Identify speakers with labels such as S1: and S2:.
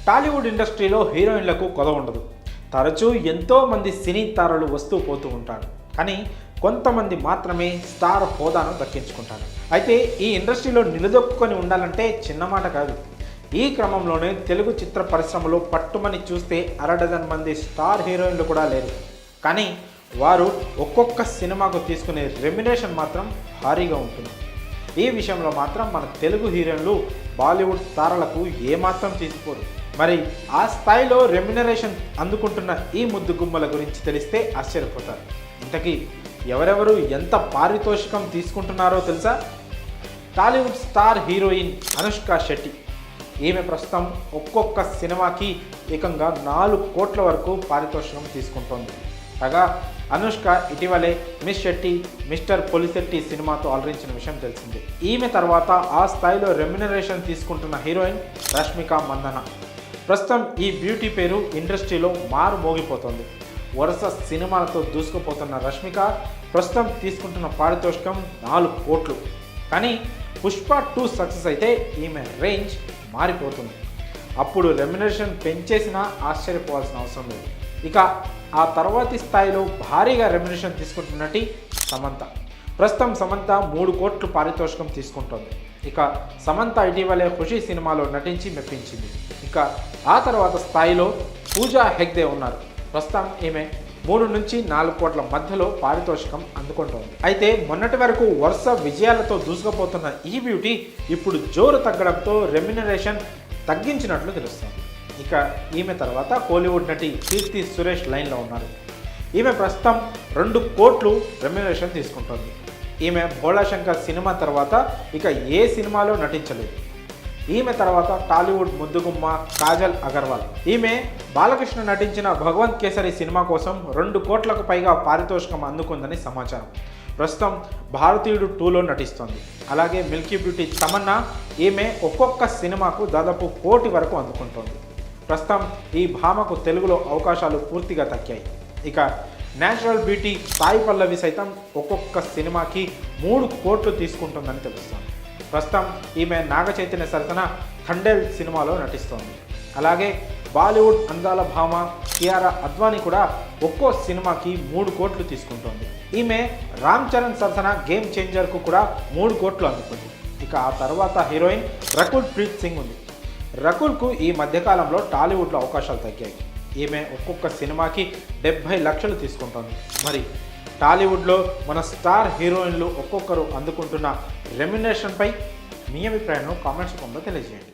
S1: టాలీవుడ్ ఇండస్ట్రీలో హీరోయిన్లకు కొదవ ఉండదు. తరచూ ఎంతోమంది సినీ తారలు వస్తూ పోతూ ఉంటారు. కానీ కొంతమంది మాత్రమే స్టార్ హోదాను దక్కించుకుంటారు. అయితే ఈ ఇండస్ట్రీలో నిలదొక్కుని ఉండాలంటే చిన్న మాట కాదు. ఈ క్రమంలోనే తెలుగు చిత్ర పరిశ్రమలో పట్టుమని చూస్తే అరడజన్ మంది స్టార్ హీరోయిన్లు కూడా లేరు. కానీ వారు ఒక్కొక్క సినిమాకు తీసుకునే రెమ్యునరేషన్ మాత్రం భారీగా ఉంటుంది. ఈ విషయంలో మాత్రం మన తెలుగు హీరోయిన్లు బాలీవుడ్ తారలకు ఏమాత్రం తీసుకోరు. మరి ఆ స్థాయిలో రెమ్యునరేషన్ అందుకుంటున్న ఈ ముద్దు గుమ్మల గురించి తెలిస్తే ఆశ్చర్యపోతారు. ఇంతకీ ఎవరెవరు ఎంత పారితోషికం తీసుకుంటున్నారో తెలుసా? Tollywood star heroine Anushka Shetty. ఈమె ప్రస్తుతం ఒక్కొక్క సినిమాకి ఏకంగా 4 కోట్ల వరకు పారితోషికం తీసుకుంటోంది. కాగా అనుష్క ఇటీవలే మిస్ శెట్టి మిస్టర్ పొలిశెట్టి సినిమాతో అలరించిన విషయం తెలిసిందే. ఈమె తర్వాత ఆ స్థాయిలో రెమ్యునరేషన్ తీసుకుంటున్న హీరోయిన్ రష్మిక మందన. ప్రస్తుతం ఈ బ్యూటీ పేరు ఇండస్ట్రీలో మారు మోగిపోతుంది. వరుస సినిమాలతో దూసుకుపోతున్న రష్మిక ప్రస్తుతం తీసుకుంటున్న పారితోషికం 4 కోట్లు. కానీ పుష్ప 2 సక్సెస్ అయితే ఈమె రేంజ్ మారిపోతుంది. అప్పుడు రెమ్యునరేషన్ పెంచేసినా ఆశ్చర్యపోవాల్సిన అవసరం లేదు. ఇక ఆ తర్వాతి స్థాయిలో భారీగా రెమ్యునరేషన్ తీసుకుంటున్నట్టు సమంత. ప్రస్తుతం సమంత 3 కోట్లు పారితోషికం తీసుకుంటోంది. ఇక సమంత ఇటీవలే ఖుషి సినిమాలో నటించి మెప్పించింది. ఇక ఆ తర్వాత స్థాయిలో పూజా హెగ్డే ఉన్నారు. ప్రస్తుతం ఈమె 3 నుంచి 4 కోట్ల మధ్యలో పారితోషికం అందుకుంటోంది. అయితే మొన్నటి వరకు వరుస విజయాలతో దూసుకుపోతున్న ఈ బ్యూటీ ఇప్పుడు జోరు తగ్గడంతో రెమ్యునరేషన్ తగ్గించినట్లు తెలుస్తోంది. ఇక ఈమె తర్వాత కోలీవుడ్ నటి కీర్తి సురేష్ లైన్లో ఉన్నారు. ఈమె ప్రస్తుతం 2 కోట్లు రెమ్యునరేషన్ తీసుకుంటోంది. ఈమె భోళాశంకర్ సినిమా తర్వాత ఇక ఏ సినిమాలో నటించలేదు. ఈమె తర్వాత టాలీవుడ్ ముద్దుగుమ్మ కాజల్ అగర్వాల్. ఈమె బాలకృష్ణ నటించిన భగవంత్ కేసరి సినిమా కోసం 2 కోట్లకు పైగా పారితోషికం అందుకుందని సమాచారం. ప్రస్తుతం భారతీయుడు 2లో నటిస్తోంది. అలాగే మిల్కీ బ్యూటీ తమన్నా. ఈమె ఒక్కొక్క సినిమాకు దాదాపు 1 కోటి వరకు అందుకుంటోంది. ప్రస్తుతం ఈ భామకు తెలుగులో అవకాశాలు పూర్తిగా తగ్గాయి. ఇక నేచురల్ బ్యూటీ సాయి పల్లవి సైతం ఒక్కొక్క సినిమాకి 3 కోట్లు తీసుకుంటుందని తెలుస్తోంది. ప్రస్తుతం ఈమె నాగ చైతన్య సరసన థండేల్ సినిమాలో నటిస్తోంది. అలాగే బాలీవుడ్ అందాల భామ కియారా అద్వానీ కూడా ఒక్కో సినిమాకి 3 కోట్లు తీసుకుంటోంది. ఈమె రామ్ చరణ్ సరసన గేమ్ చేంజర్కు కూడా 3 కోట్లు అందుకుంది. ఇక ఆ తర్వాత హీరోయిన్ రకుల్ ప్రీత్ సింగ్ ఉంది. రకుల్కు ఈ మధ్యకాలంలో టాలీవుడ్లో అవకాశాలు తగ్గాయి. ఈమె ఒక్కొక్క సినిమాకి 70 లక్షలు తీసుకుంటోంది. మరి టాలీవుడ్లో మన స్టార్ హీరోయిన్లు ఒక్కొక్కరు అందుకుంటున్న రెమ్యునరేషన్పై మీ అభిప్రాయాన్ని కామెంట్స్ రూపంలో తెలియజేయండి.